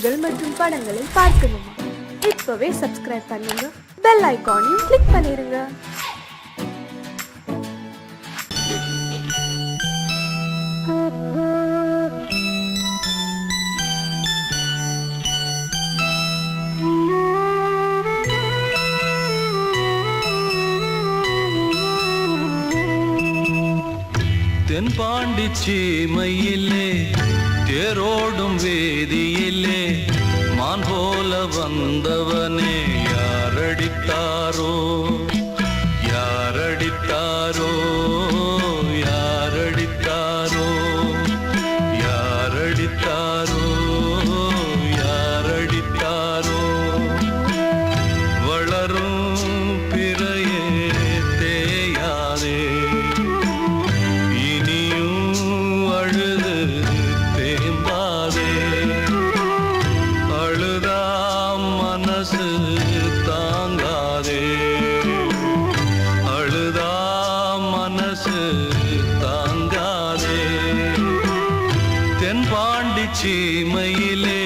செய்திகள் மற்றும் படங்களை பார்க்கணுமா? இப்பவே சப்ஸ்கிரைப் பண்ணுங்க, பெல் ஐகானையும் கிளிக் பண்ணிருங்க. தென்பாண்டி சீமையிலே தேரோடும் வேதியிலே மான் போல வந்தவனே யாரடித்தாரோ யாரடித்தாரோ யாரடித்தாரோ யாரடித்தாரோ யாரடித்தாரோ வளரும் பிறையே தேயாதே தென்பாண்டி சீமையிலே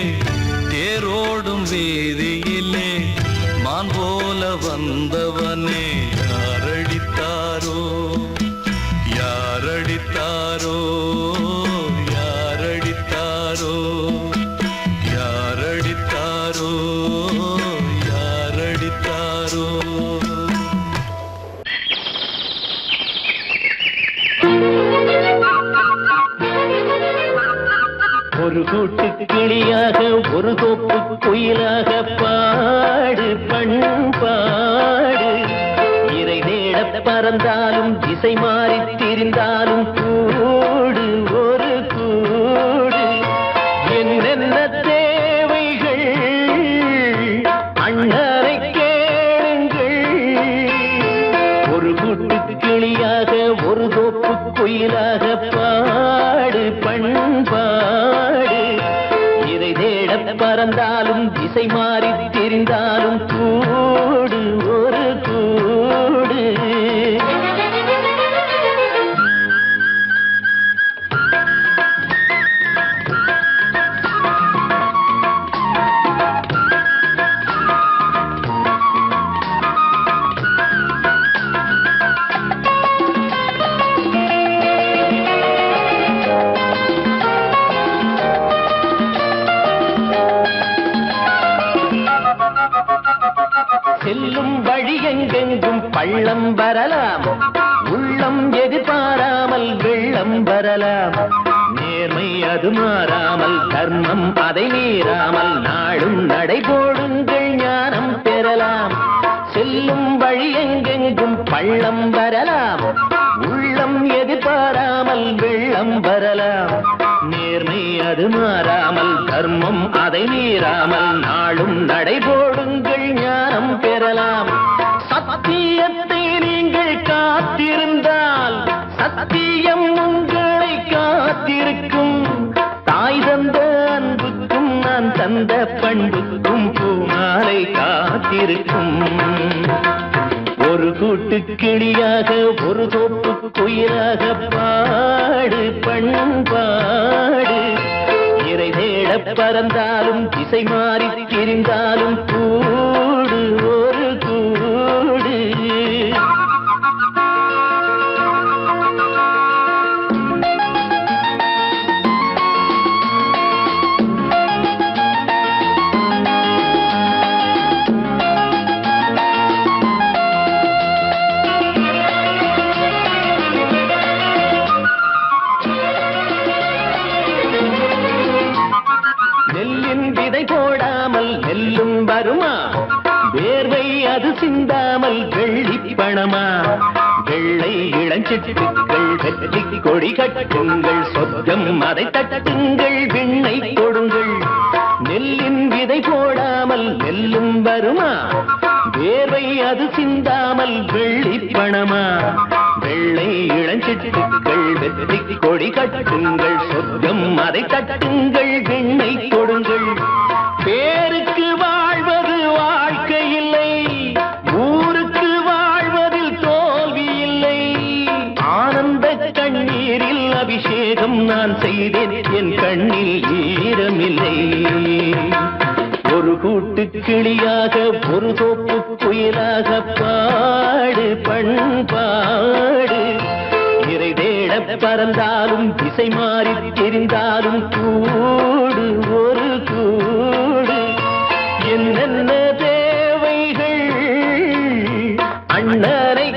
தேரோடும் வேதியிலே மான் போல வந்தவனே யாரடித்தாரோ யாரடித்தாரோ யாரடித்தாரோ யாரடித்தாரோ யாரடித்தாரோ. ஒரு கூட்டு கிளியாக ஒரு தோப்பு குயிலாக பாடு பண்பாடு. இறை தேட பறந்தாலும் திசை மாறி திரிந்தாலும் கூடு ஒரு கூடு. என்னென்ன தேவைகள் அண்ணரை கேளுங்கள். ஒரு கூட்டு கிளியாக ஒரு தோப்பு குயிலாக பாடு பண்பாடு. இதை தேட பறந்தாலும் திசை மாறி தெரிந்தாலும் கூடு ஒரு கூடு. செல்லும் வழி எங்கெங்கும் பள்ளம் வரலாம், உள்ளம் எதிர்பாராமல் வெள்ளம் வரலாம். நேர்மை அது மாறாமல் தர்மம் அதை மீறாமல் நாளும் நடைபோடுங்கள் ஞானம் பெறலாம். செல்லும் வழி எங்கெங்கும் பள்ளம் வரலாம், உள்ளம் எதிர்பாராமல் வெள்ளம் வரலாம். நேர்மை அது மாறாமல் தர்மம் அதை மீறாமல் நாளும் நடைபோடுங்கள் ஞானம் பெறலாம். சத்தியத்தை நீங்கள் காத்திருந்தால் சத்தியம் உங்களை காத்திருக்கும். தாய் தந்த அன்புக்கும் நான் தந்த பண்புக்கும் பூமாலை காத்திருக்கும். ஒரு கூட்டு கிளியாக ஒரு தோப்பு குயிலாக பாடு பண்பாடு. இறை தேட பறந்தாலும் திசை மாறி திரிந்தாலும் கூடு ஒரு கூடு. போடாமல் நெல்லும் வருமா, வேர்வை அது சிந்தாமல் வெள்ளி பணமா. வெள்ளை இளஞ்சிட்டுக்கள் வெற்றி கொடி கட்டுங்கள், சொர்க்கம் அதை தட்டுங்கள் விண்ணை கொடுங்கள். நெல்லின் விதை போடாமல் நெல்லும் வருமா, வேர்வை அது சிந்தாமல் வெள்ளி பணமா. வெள்ளை இளஞ்சிட்டுக்கள் வெற்றி கொடி கட்டுங்கள், சொர்க்கம் அதை தட்டுங்கள் விண்ணை கொடுங்கள். பேருக்கு வாழ்வது வாழ்க்கை இல்லை, ஊருக்கு வாழ்வதில் தோல்வி இல்லை. ஆனந்த கண்ணீரில் அபிஷேகம் நான் செய்தேன், என் கண்ணில் ஈரமில்லை. ஒரு கூட்டு கிளியாக ஒரு தோப்பு குயிலாக பாடு பண்பாடு. இறை தேட பறந்தாலும் திசை மாறி தெரிந்தாலும் கூடு ஒரு கூடு. என்னென்ன தேவைகள் அண்ணரை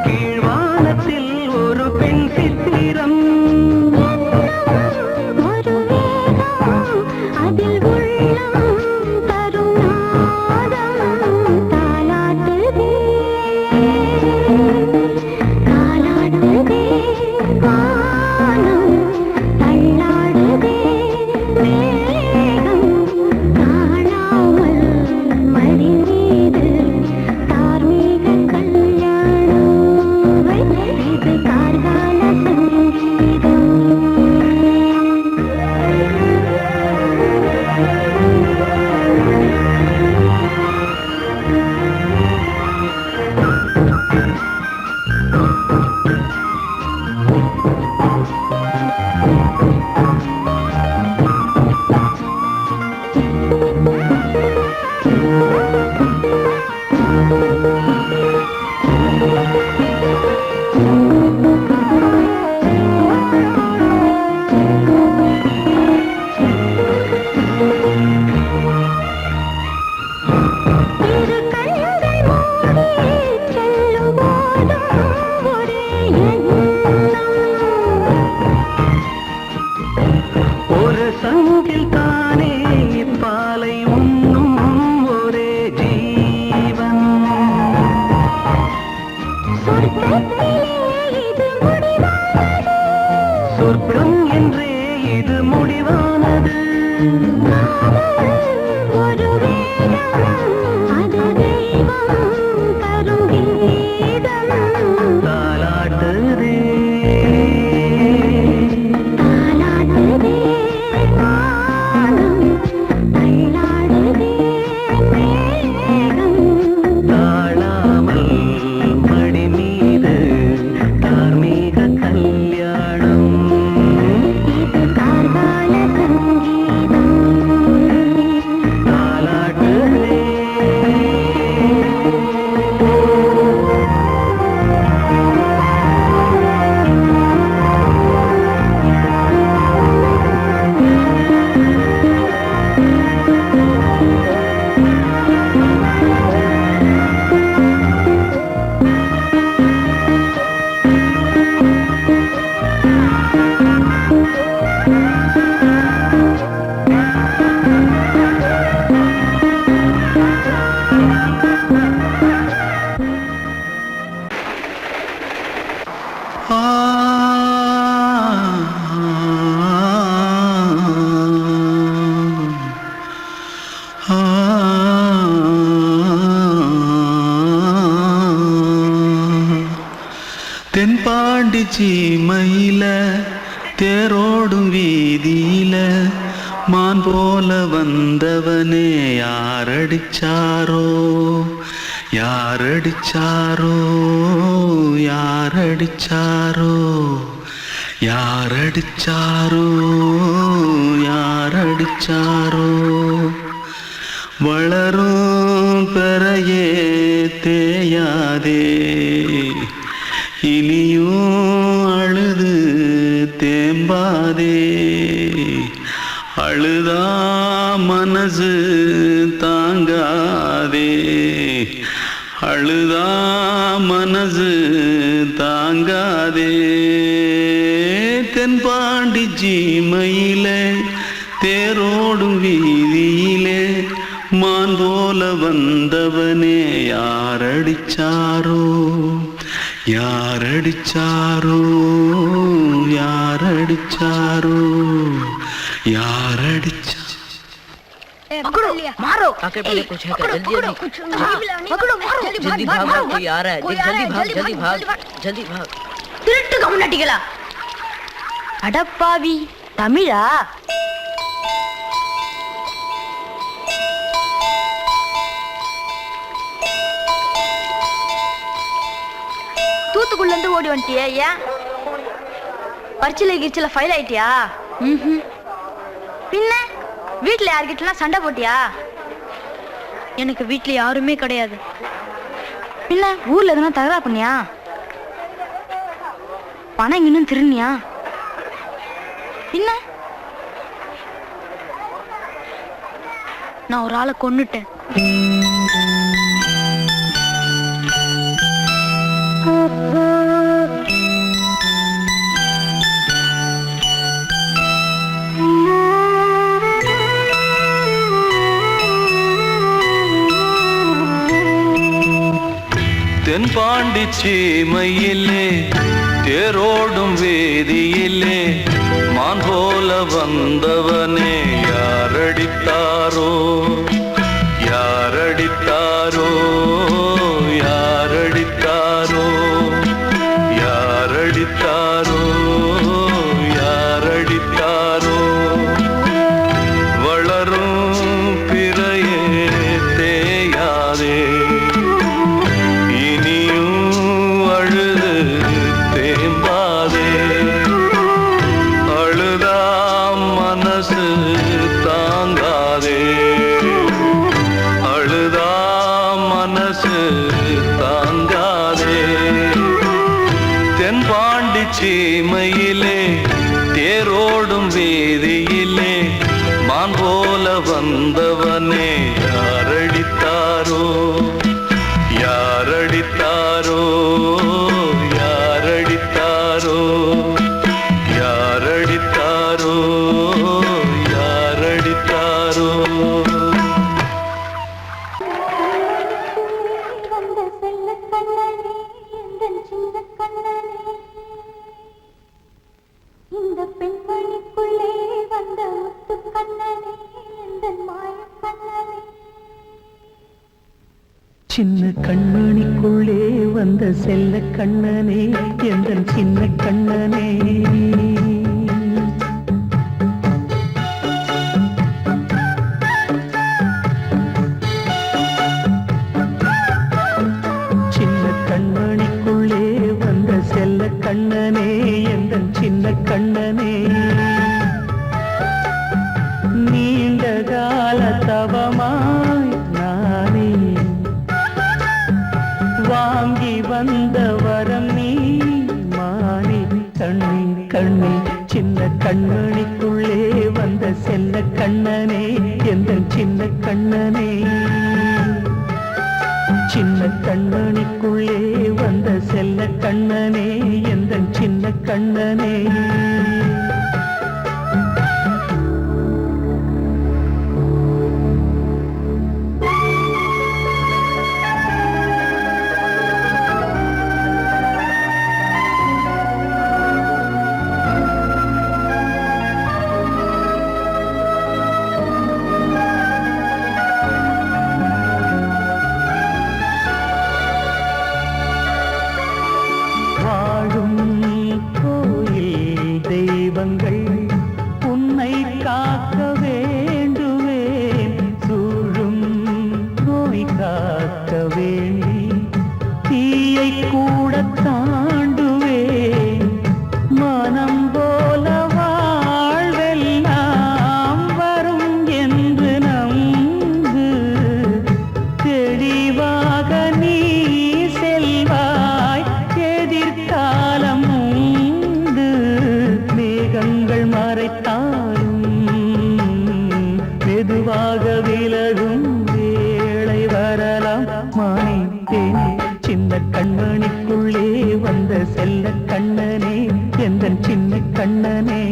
கீழ்வானத்தில் ஒரு பெண் சித்திரம் சங்கில் தானே பாலை உண்ணும் ஒரே ஜீவன். சொர்க்கம் என்றே இது முடிவானது. தாலாட்டுதே தாழாமல் மடி மீது தார்மீக கல்யாணம். தாலாட்டுதே தென்பாண்டி சீமையில தேரோடும் வீதியில மான் போல வந்தவனே யாரடிச்சாரோ யாரடிச்சாரோ யாரடிச்சாரோ யாரடிச்சாரோ யாரடிச்சாரோ. வளரும் பெறையே தேயாதே இனியும் அழுது தேம்பாதே. அழுதா மனசு தாங்காதே அழுதா மனசு தாங்காதே. தென்பாண்டி சீமையிலே தேரோடும் வீதியிலே மான் போல வந்தவனே யாரடிச்சாரோ யாரடிச்சாரோ யாரடிச்சாரோ யாரடிச்சா. पकड़ो मारो आके पहले कुछ है क्या जल्दी पकड़ो मारो जल्दी भाग भाग कोई आ रहा है जल्दी भाग जल्दी भाग திருட்டு கம்முனட்டிகளா அடப்பாவி தமிழா தூத்துக்குள்ள இருந்து ஓடி வந்துட்டியா ஏன் பரிச்சையில கிரிச்சல ஃபைல் ஆயிட்டியா பின்ன வீட்டுல யார்கிட்டலாம் சண்டை போட்டியா எனக்கு வீட்டுல யாருமே கிடையாது பின்ன ஊர்ல எதுனா தகராறு பண்ணியா பணம் இன்னும் திருநியா பின்ன நான் ஒரு ஆளை கொன்னுட்டேன் தென்பாண்டி சீமையிலே தேரோடும் வேதியிலே மான் போல வந்தவனே யாரடித்தாரோ யாரடித்தாரோ யாரடித்தாரோ யாரடித்தாரோ யாரடித்தாரோ. வளரும் பிறையே தேயாதே சீமையிலே தேரோடும் வேதியிலே மான் போல வந்தவனே யாரடித்தாரோ யாரடித்தாரோ யாரடித்தாரோ யாரடித்தாரோ சின்ன கண்மணிக்குள்ளே வந்த செல்ல கண்ணனே எந்தன் சின்ன கண்ணனே சின்ன கண்மணிக்குள்ளே வந்த செல்ல கண்ணனே எந்தன் சின்ன கண்ணனே நீண்ட கால தவமாய் நானே வாங்கி வந்த வரம் நீ மானே கண்ணே கண்ணே சின்ன கண்மணிக்குள்ளே வந்த செல்ல கண்ணனே எந்தன் சின்ன கண்ணனே சின்ன கண்மணிக்குள்ளே வந்த செல்ல கண்ணனே எந்தன் சின்ன கண்ணனே உன்னை காக்க வேண்டுவேன் சூழும் நோய் காக்க வேண்டி தீயை கூட தாண்டுவேன் மனம் போல வாழ்வெல்லாம் வரும் என்று நம்பு தெளிவாக நீ செல்வாய் எதிர்காலம் மேகங்கள் மறைத்தாலும் மெதுவாக விலகும் வேளை வரலாம் மானே தேனே சின்ன கண்மணிக்குள்ளே வந்த செல்ல கண்ணனே எந்தன் சின்ன கண்ணனே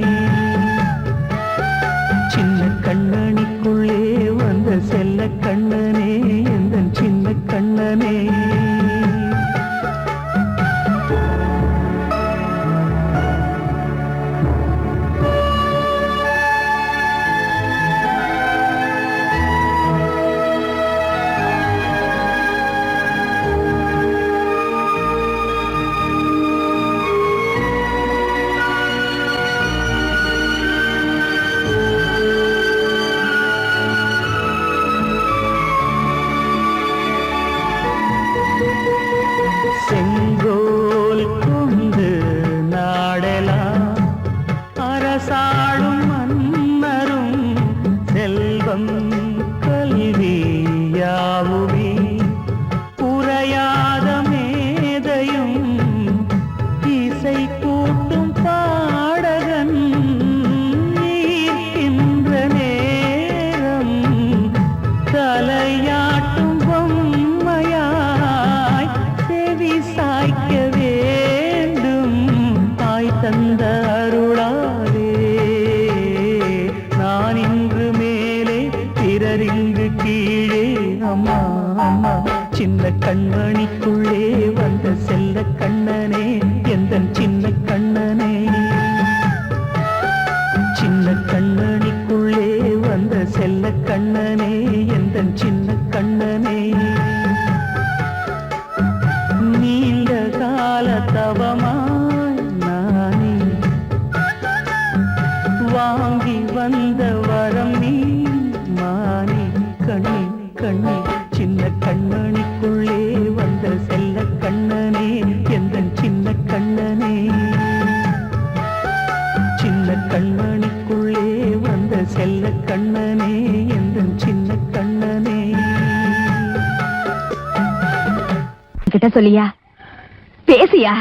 சின்ன கண்மணிக்குள்ளே வந்த செல்ல கண்ணனே எந்தன் சின்ன கண்ணனே செங்கோல் கொண்டு நாடலாம் அரசாளும் மன்னரும் செல்வம் கல்வி யாவுமே உரையாத மேதையும் இசை கூட்டும் பாடகன் ஈர்க்கின்ற நேரம் தலையாட்டும் பொம்மையாய் செவி சாய்க்க வேண்டும் தாய் தந்த அருளாலே நான் இன்று மேலே பிறரிங்கு கீழே அம்மா அம்மா சின்ன கண்மணிக்குள்ளே வந்த செல்ல கண்ணனே எந்தன் சின்ன கண்ணனே சின்ன கண்மணிக்குள்ளே வந்த செல்ல கண்ணனே எந்தன் சின்ன கண்ணனே நீண்ட கால தவமாய் நானே வாங்கி வந்த வரம் நீ மானே கண்ணே கண்ணே சின்ன கண்மணிக்குள்ளே வந்த செல்ல கண்ணனே எந்தன் சின்ன கண்ணனே சின்ன கண்மணிக்குள்ளே வந்த செல்ல கண்ணனே எந்தன் சின்ன கண்ணனே கிட்ட சொல்லியா பேசியா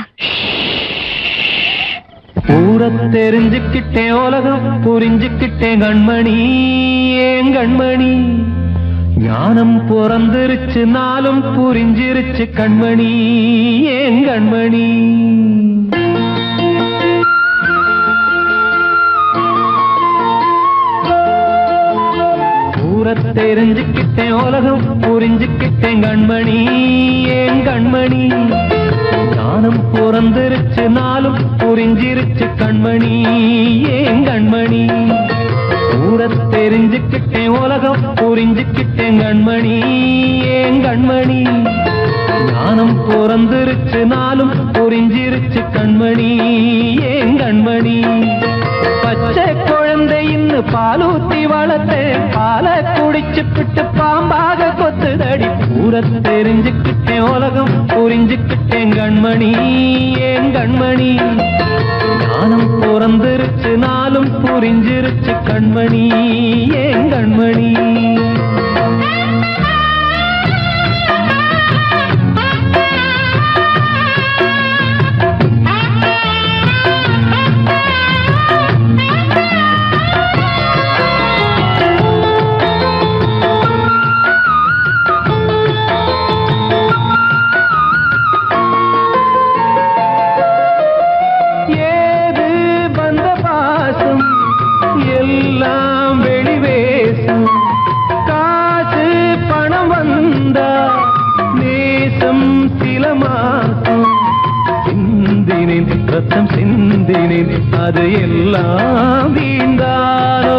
ஊரை தெரிஞ்சுக்கிட்டேன் உலகம் புரிஞ்சுக்கிட்டேன் கண்மணி ஏன் கண்மணி ஞானம் பிறந்திருச்சு நாளும் புரிஞ்சிருச்சு கண்மணி ஏன் கண்மணி ஊரை தெரிஞ்சுக்கிட்டேன் உலகம் புரிஞ்சுக்கிட்டேன் கண்மணி ஏன் கண்மணி ஞானம் பிறந்திருச்சு நாளும் புரிஞ்சிருச்சு கண்மணி ஏன் கண்மணி ஊரத் தெரிஞ்சுக்கிட்டேன் உலகம் புரிஞ்சுக்கிட்டேன் கண்மணி ஏன் கண்மணி ஞானம் பிறந்திருச்சு நாளும் புரிஞ்சிருச்சு கண்மணி ஏன் கண்மணி பச்சை குழந்தை இன்னும் பாலூத்தி வளர்த்தேன் பாலை குடிச்சு பிட்டு பாம்பாக கொத்துதடி ஊரத் தெரிஞ்சுக்கிட்டேன் உலகம் புரிஞ்சுக்கிட்டேன் கண்மணி ஏன் கண்மணி ஞானம் பிறந்திருச்சு நாளும் புரிஞ்சிருச்சு கண்மணி ஏன் கண்மணி ரத்தம் சிந்தினேன் அது எல்லாம் வீண்டாரோ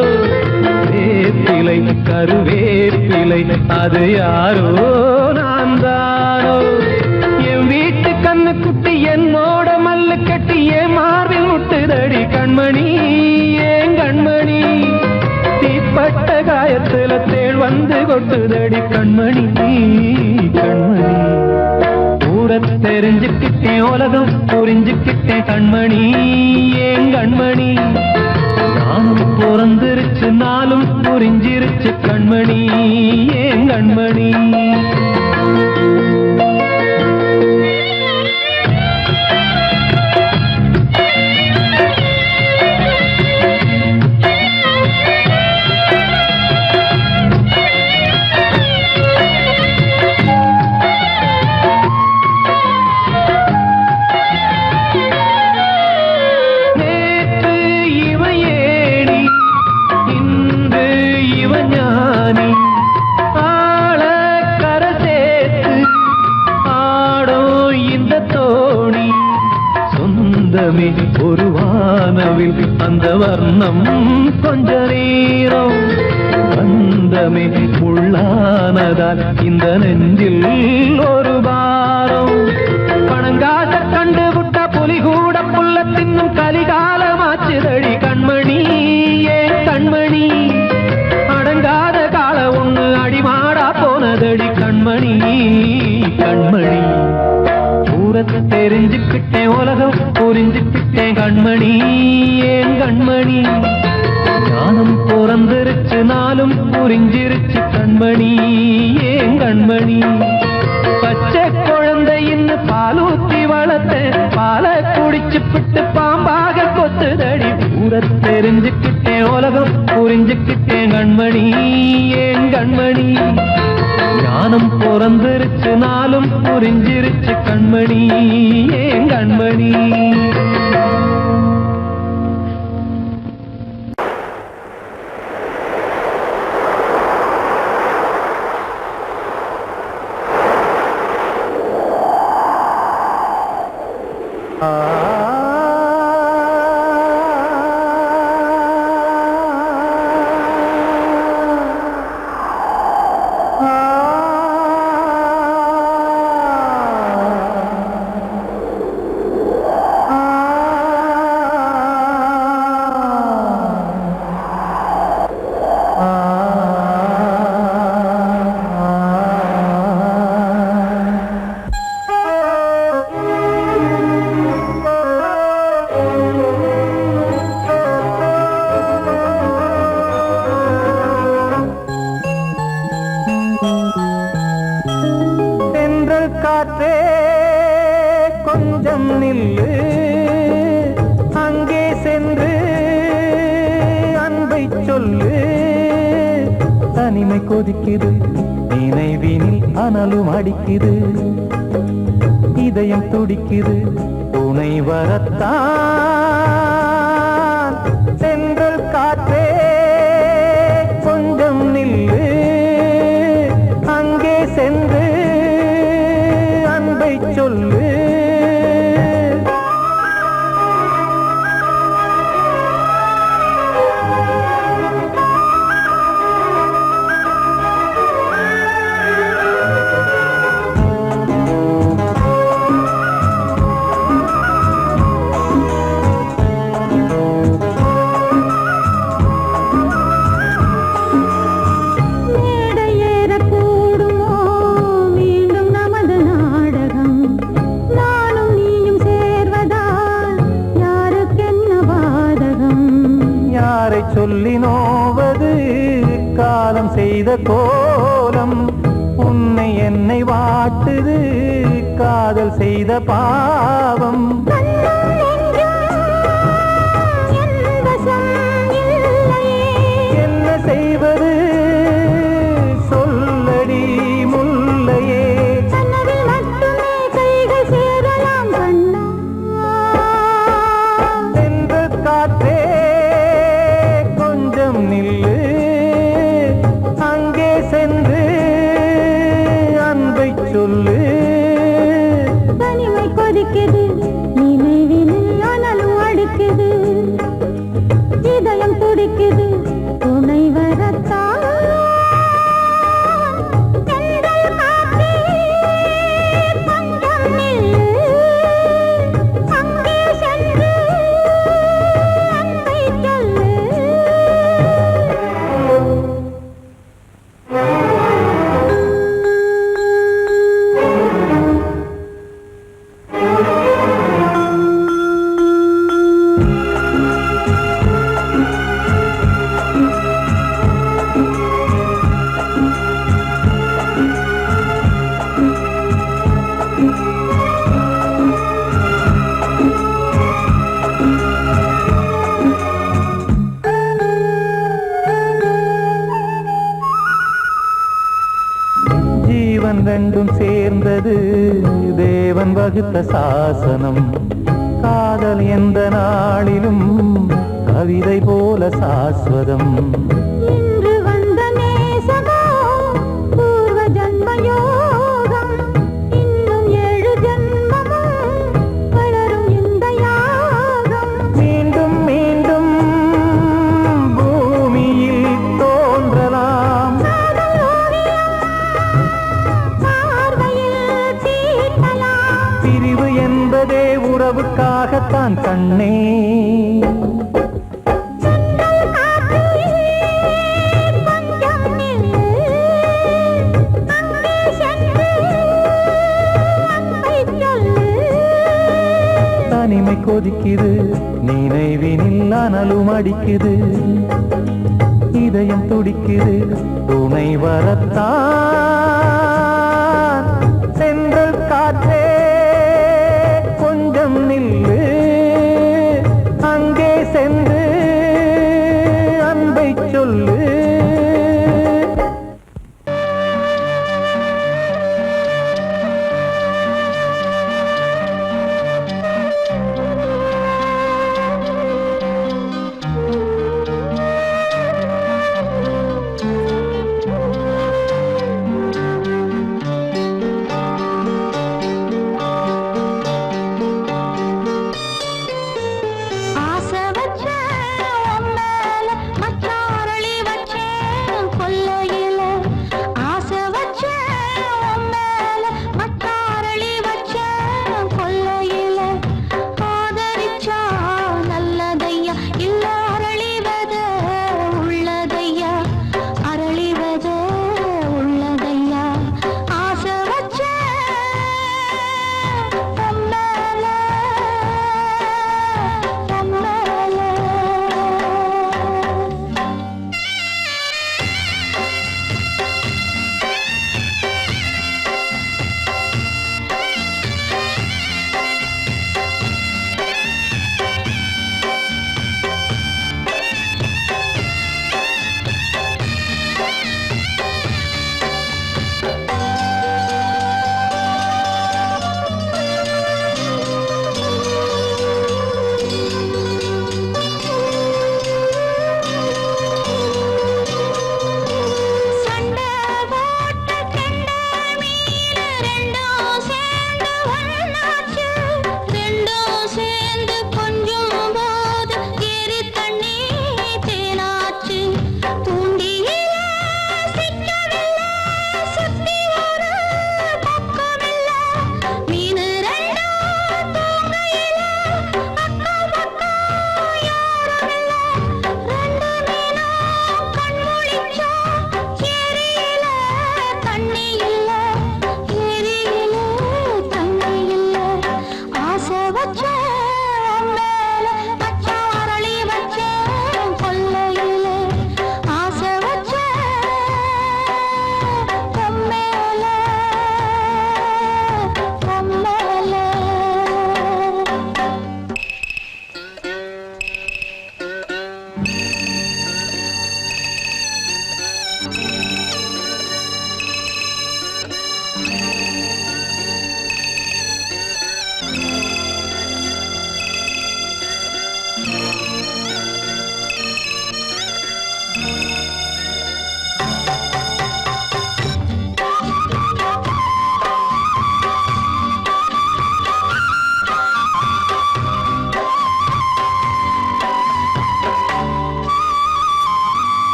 வேப்பிலை கருவேப்பிலை அது யாரோ நான் தானோ என் வீட்டு கண்ணு குட்டி என்னோட மல்லு கட்டி என் மார்பில் முட்டுதடி கண்மணி ஏன் கண்மணி தீப்பட்ட காயத்துல தேள் வந்து கொட்டுதடி கண்மணி கண்மணி ஊரத் தெரிஞ்சுக்கிட்டேன் உலகம் புரிஞ்சுக்கிட்டேன் கண்மணி ஏன் கண்மணி நானும் பிறந்திருச்சு நாளும் புரிஞ்சிருச்சு கண்மணி ஏன் கண்மணி ஒரு வானவில் அந்த வர்ணம் கொஞ்ச நேரம் பந்தமே உள்ளானதால் இந்த நெஞ்சில் ஒரு பாரம் பணங்காச கண்டு விட்ட புலி கூட புல்ல தின்னும் கலிகாலமாச்சுதடி கண்மணி ஏன் கண்மணி அடங்காத கால ஒண்ணு அடிமாடா போனதடி கண்மணி கண்மணி ஊரத் தெரிஞ்சுக்கிட்டேன் உலகம் புரிஞ்சுக்கிட்டேன் கண்மணி ஏன் கண்மணி ஞானம் பிறந்திருச்சு நாளும் புரிஞ்சிருச்சு கண்மணி ஏன் கண்மணி பச்சை குழந்தை இன்னும் பாலூத்தி வளர்த்தேன் பாலை குடிச்சு பிட்டு பாம்பாக கொத்துதடி ஊரத் தெரிஞ்சுக்கிட்டேன் உலகம் புரிஞ்சுக்கிட்டேன் கண்மணி ஏன் கண்மணி ஞானம் பிறந்திருச்சு நாளும் புரிஞ்சிருச்சு கண்மணி ஏன் கண்மணி காற்றே கொஞ்சம் நில்லு, அங்கே சென்று அன்பை சொல்லு. தனிமை கொதிக்குது, நினைவினில் அனலும் அடிக்குது, இதயம் துடிக்குது துணை வரத்தான். சென்றல் காற்றே கொஞ்சம் நில்லு, அங்கே சென்று அன்பை சொல்லு. காலம் செய்த கோலம் உன்னை என்னை வாட்டுது காதல் செய்த பாவம் என்ன செய்வது சொல்லடி முல்லையே சென்ற காற்றே கொஞ்சம் நில்லு அங்கே சென்று அன்பை சொல்லு தனிமை கொதிக்குது நினைவினில் ஆனாலும் அடிக்குது இதயம் துடிக்குது துணை வரத்தான் தென்றல் காற்றே கொஞ்சம் நில்லு அங்கே சென்று அன்பை சொல்லு ஜீவன் ரெண்டும் சேர்ந்தது தேவன் வகுத்த சாசனம் காதல் எந்த நாளிலும் கவிதை போல சாஸ்வதம் இன்று வந்த நேசமோ பூர்வ ஜன்ம யோகம் இன்னும் 7 ஜன்மமும் வளரும் இந்த யாகம் மீண்டும் மீண்டும் பூமியில் தோன்றலாம் காதல் ஓவியம் பார்வையில் தீட்டலாம் பிரிவு என்பதே உறவுக்காகத்தான் கண்ணே தென்றல் காற்றே கொஞ்சம் நில்லு அங்கே சென்று அன்பை சொல்லு தனிமை கொதிக்குது நினைவினில் அனலும் அடிக்குது இதயம் துடிக்குது துணை வரத்தான் சென்றல் காற்றே கொஞ்சம் நில்லு அங்கே சென்று அன்பை சொல்லு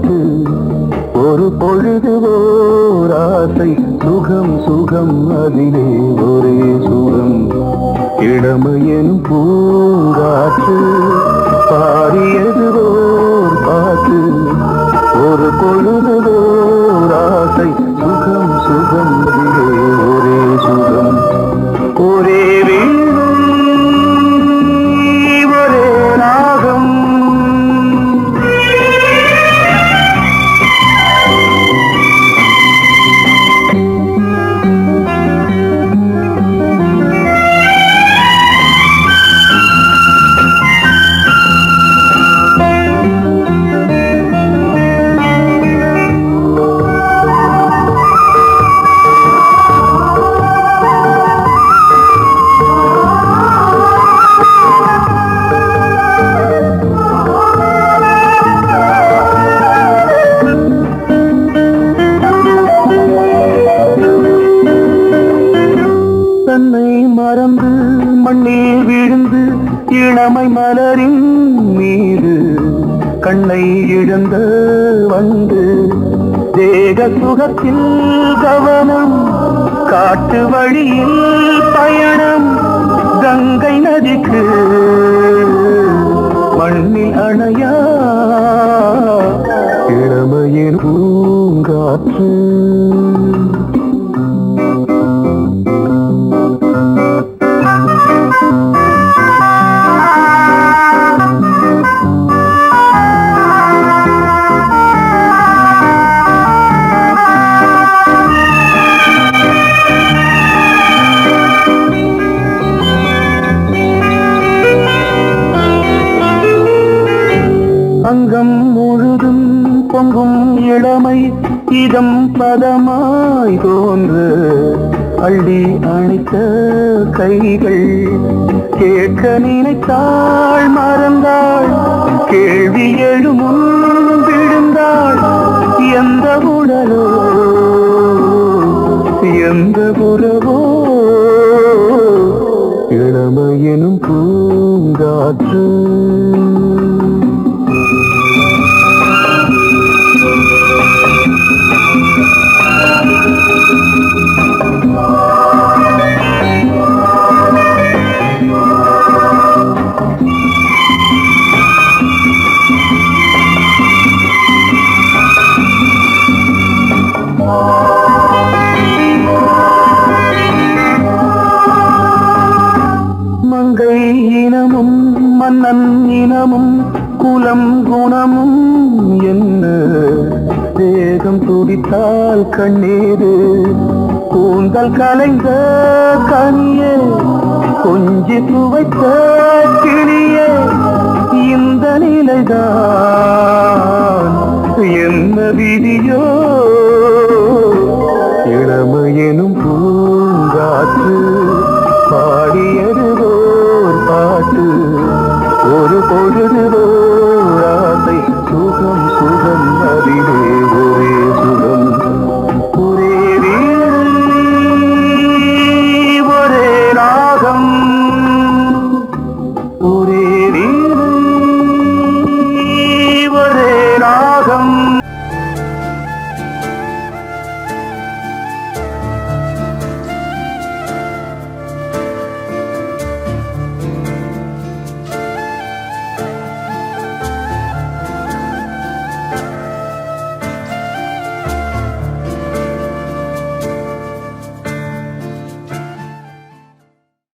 காற்று ஒரு பொழுது ஓர் ஆசை சுகம் சுகம் அதிலே ஒரே சுகம் இளமையெனும் பூங்காற்று பாடியது ஓர் பாட்டு ஒரு பொழுது ஓர் ஆசை சுகம் சுகம் அதிலே ஒரே சுகம் ஒரே வீணை ஒரே ராகம் தன்னை மறந்து மண்ணில் விழுந்து இளமை மலரின் மீது கண்ணை இழந்த வந்து தேக சுகத்தில் கவனம் காட்டு வழியில் பயணம் கங்கை நதிக்கு மண்ணில் அணையா இளமையின் பூங்காற்று அங்கம் முழுதும் பொங்கும் இளமை இதம் பதமாய் தோன்று அள்ளி அணைத்த கைகள் கேட்க நினைத்தாள் மறந்தாள் கேள்வி எழுமுன் விழுந்தாள் எந்த உடலோ எந்த உறவோ இளமையெனும் பூங்காற்று மங்கை இனமும் மன்னன் இனமும் குலம் குணமும் என்ன தேகம் துடித்தால் கண்ணீரு கூந்தல் கலைந்த கனியே கொஞ்சி துவைத்த கிளியே இந்த நிலைதான் என்ன விதியோ